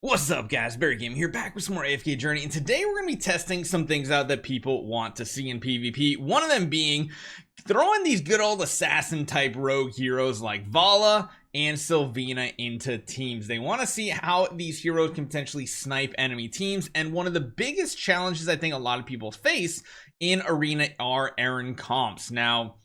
What's up guys, Barry Game here, back with some more AFK Journey, and today we're going to be testing some things out that people want to see in PvP. One of them being throwing these good old assassin type rogue heroes like Vala and Silvina into teams. They want to see how these heroes can potentially snipe enemy teams, and one of the biggest challenges I think a lot of people face in Arena are Eironn comps. Now,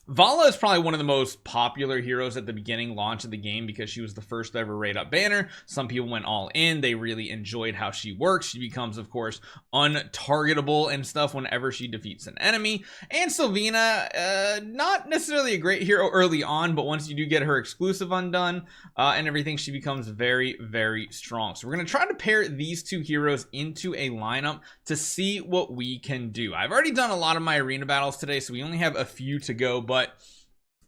Vala is probably one of the most popular heroes at the beginning launch of the game because she was the first ever raid up banner. Some people went all in. They really enjoyed how she works. She becomes, of course, untargetable and stuff whenever she defeats an enemy. And Silvina, not necessarily a great hero early on, but once you do get her exclusive undone and everything, she becomes very, very strong. So we're going to try to pair these two heroes into a lineup to see what we can do. I've already done a lot of my arena battles today, so we only have a few to go, but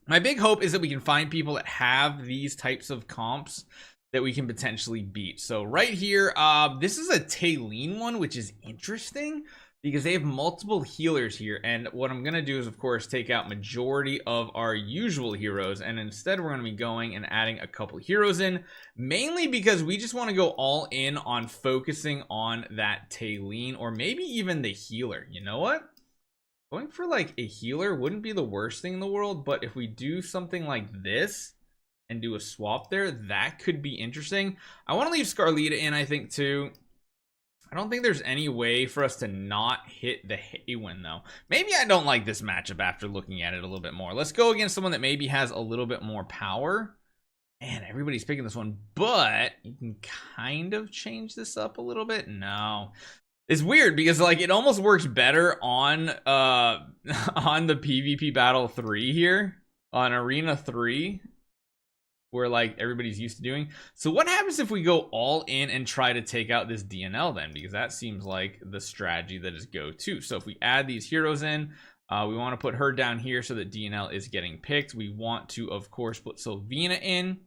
my big hope is that we can find people that have these types of comps that we can potentially beat. So right here, this is a Taylene one, which is interesting because they have multiple healers here. And what I'm going to do is, of course, take out majority of our usual heroes. And instead, we're going to be going and adding a couple heroes in, mainly because we just want to go all in on focusing on that Taylene or maybe even the healer. You know what? Going for like a healer wouldn't be the worst thing in the world, but if we do something like this and do a swap there, that could be interesting. I want to leave Scarlita in, I think, too. I don't think there's any way for us to not hit the Haywen, though. Maybe I don't like this matchup after looking at it a little bit more. Let's go against someone that maybe has a little bit more power. Man, everybody's picking this one, but you can kind of change this up a little bit. No. It's weird because like it almost works better on the PvP battle 3 here on arena 3 where like everybody's used to doing. So what happens if we go all in and try to take out this DNL then, because that seems like the strategy that is go to. So if we add these heroes in, we want to put her down here so that DNL is getting picked. We want to, of course, put Silvina in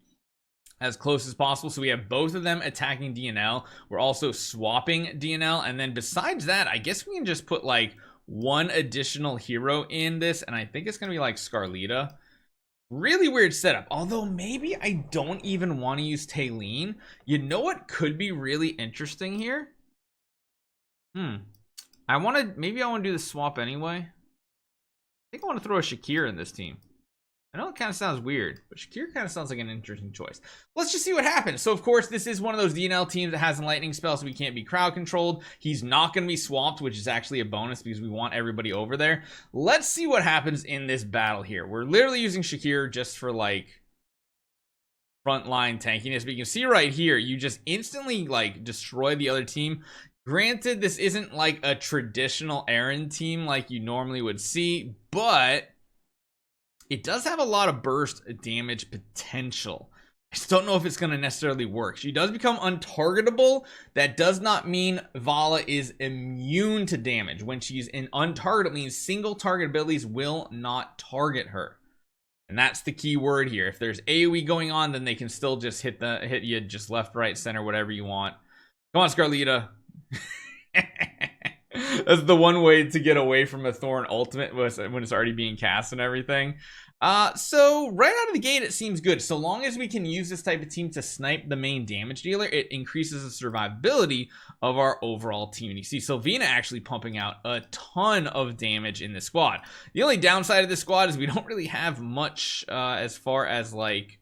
as close as possible, so we have both of them attacking DNL. We're also swapping DNL, and then besides that, I guess we can just put like one additional hero in this, and I think it's gonna be like Scarlita. Really weird setup, although maybe I don't even want to use Taylene. You know what could be really interesting here? Maybe I want to do the swap anyway. I think I want to throw a Shakir in this team. I know it kind of sounds weird, but Shakir kind of sounds like an interesting choice. Let's just see what happens. So, of course, this is one of those DNL teams that has a lightning spell, so we can't be crowd controlled. He's not going to be swapped, which is actually a bonus because we want everybody over there. Let's see what happens in this battle here. We're literally using Shakir just for, like, frontline tankiness. But you can see right here, you just instantly, like, destroy the other team. Granted, this isn't, like, a traditional Eironn team like you normally would see, but it does have a lot of burst damage potential. I just don't know if it's going to necessarily work. She does become untargetable. That does not mean Vala is immune to damage. When she's in untarget, it means single target abilities will not target her. And that's the key word here. If there's AoE going on, then they can still just hit you just left, right, center, whatever you want. Come on, Scarlita. That's the one way to get away from a Thorn ultimate when it's already being cast and everything. So right out of the gate, it seems good. So long as we can use this type of team to snipe the main damage dealer, it increases the survivability of our overall team. And you see Silvina actually pumping out a ton of damage in this squad. The only downside of this squad is we don't really have much as far as like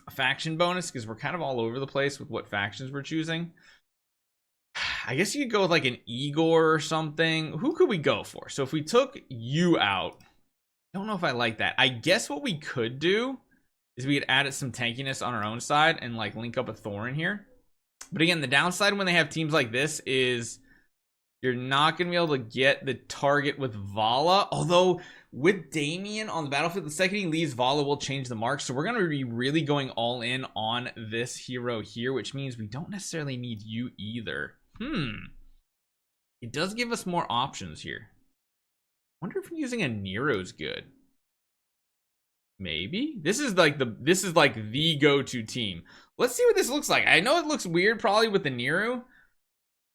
a faction bonus, because we're kind of all over the place with what factions we're choosing. I guess you could go with like an Igor or something. Who could we go for? So if we took you out, I don't know if I like that. I guess what we could do is we could add some tankiness on our own side and like link up a Thorn here. But again, the downside when they have teams like this is you're not going to be able to get the target with Vala. Although with Damien on the battlefield, the second he leaves, Vala will change the mark. So we're going to be really going all in on this hero here, which means we don't necessarily need you either. It does give us more options here. I wonder if using a Nero's good. Maybe this is like the go-to team. Let's see what this looks like. I know it looks weird probably with the Nero,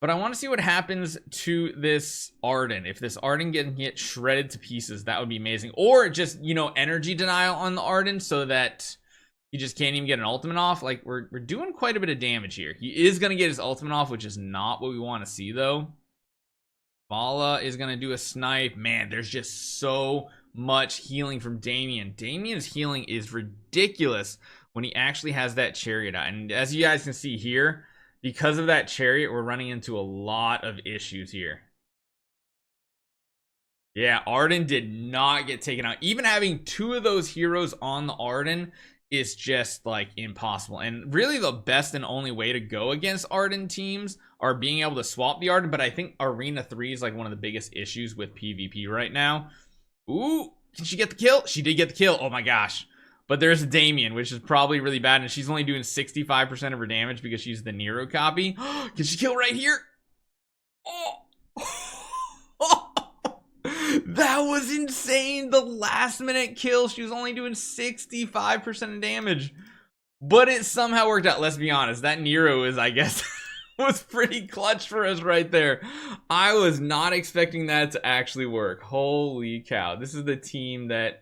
but I want to see what happens to this Arden. If this Arden can get shredded to pieces, that would be amazing. Or just, you know, energy denial on the Arden so that he just can't even get an ultimate off. Like, we're doing quite a bit of damage here. He is going to get his ultimate off, which is not what we want to see, though. Vala is going to do a snipe. Man, there's just so much healing from Damien. Damien's healing is ridiculous when he actually has that chariot out. And as you guys can see here, because of that chariot, we're running into a lot of issues here. Yeah, Arden did not get taken out. Even having 2 of those heroes on the Arden is just like impossible. And really the best and only way to go against Arden teams are being able to swap the Arden. But I think Arena 3 is like one of the biggest issues with PvP right now. Ooh, can she get the kill? She did get the kill. Oh my gosh. But there's a Damien, which is probably really bad. And she's only doing 65% of her damage because she's the Nero copy. Can she kill right here? Oh. That was insane. The last minute kill, she was only doing 65% of damage, but it somehow worked out. Let's be honest, that Nero is, I guess, was pretty clutch for us right there. I was not expecting that to actually work. Holy cow. This is the team that,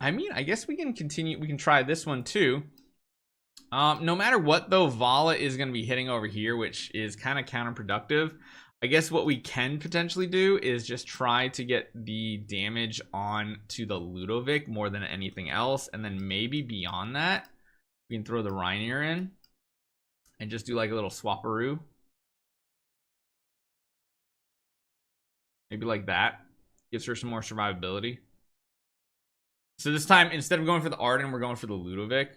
I mean, I guess we can continue. We can try this one too. No matter what though, Vala is going to be hitting over here, which is kind of counterproductive. I guess what we can potentially do is just try to get the damage on to the Ludovic more than anything else. And then maybe beyond that, we can throw the Reinier in and just do like a little swapperoo. Maybe like that. Gives her some more survivability. So this time, instead of going for the Arden, we're going for the Ludovic.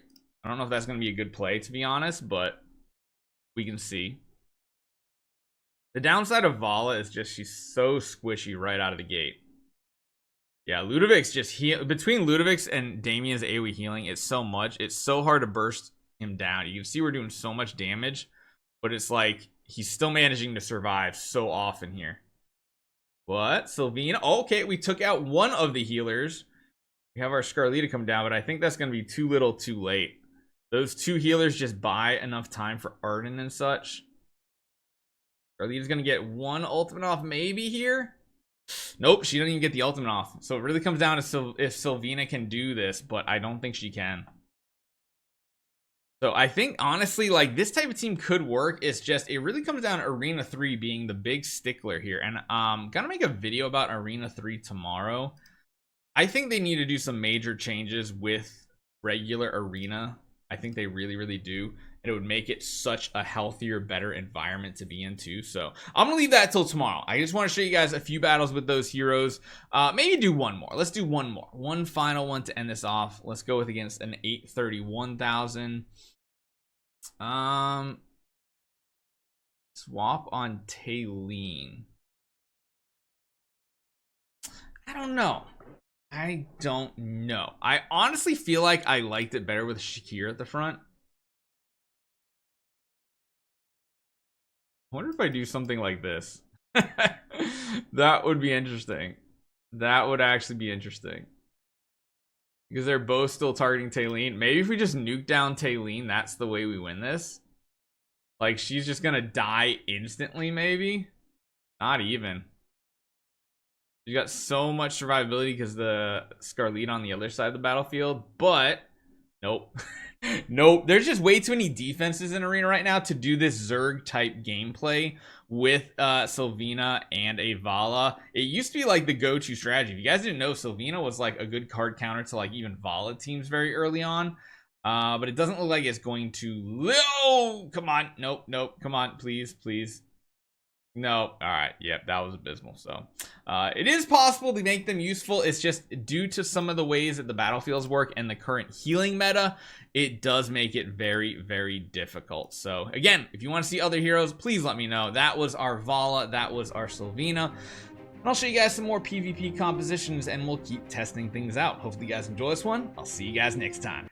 I don't know if that's going to be a good play, to be honest, but we can see. The downside of Vala is just she's so squishy right out of the gate. Yeah, Ludovic's just between Ludovic's and Damien's AoE healing, it's so much. It's so hard to burst him down. You can see we're doing so much damage, but it's like he's still managing to survive so often here. What? Silvina? Oh, okay, we took out one of the healers. We have our Scarlita come down, but I think that's going to be too little too late. Those 2 healers just buy enough time for Arden and such. Scarlita's going to get 1 ultimate off maybe here. Nope, she doesn't even get the ultimate off. So it really comes down to if Silvina can do this, but I don't think she can. So I think honestly, like, this type of team could work. It's just, it really comes down to Arena 3 being the big stickler here. And I'm gonna make a video about Arena 3 tomorrow. I think they need to do some major changes with regular Arena. I think they really do. And it would make it such a healthier, better environment to be in too. So I'm gonna leave that till tomorrow. I just want to show you guys a few battles with those heroes. Maybe do one more. Let's do one more. One final one to end this off. Let's go with against an 831,000. Swap on Taylene. I don't know. I honestly feel like I liked it better with Shakir at the front. I wonder if I do something like this. That would be interesting. That would actually be interesting. Because they're both still targeting Taylene. Maybe if we just nuke down Taylene, that's the way we win this. Like, she's just gonna die instantly, maybe? Not even. You got so much survivability because the Scarlita on the other side of the battlefield, but nope. Nope. There's just way too many defenses in Arena right now to do this Zerg type gameplay with Silvina and a Vala. It used to be like the go-to strategy. If you guys didn't know, Silvina was like a good card counter to like even Vala teams very early on. But it doesn't look like it's going to. Oh, come on. Nope. Come on, please. No. All right. Yep, that was abysmal. So it is possible to make them useful. It's just due to some of the ways that the battlefields work and the current healing meta, it does make it very difficult. So again, if you want to see other heroes, please let me know. That was our Vala, that was our Silvina, and I'll show you guys some more PvP compositions and we'll keep testing things out. Hopefully you guys enjoy this one. I'll see you guys next time.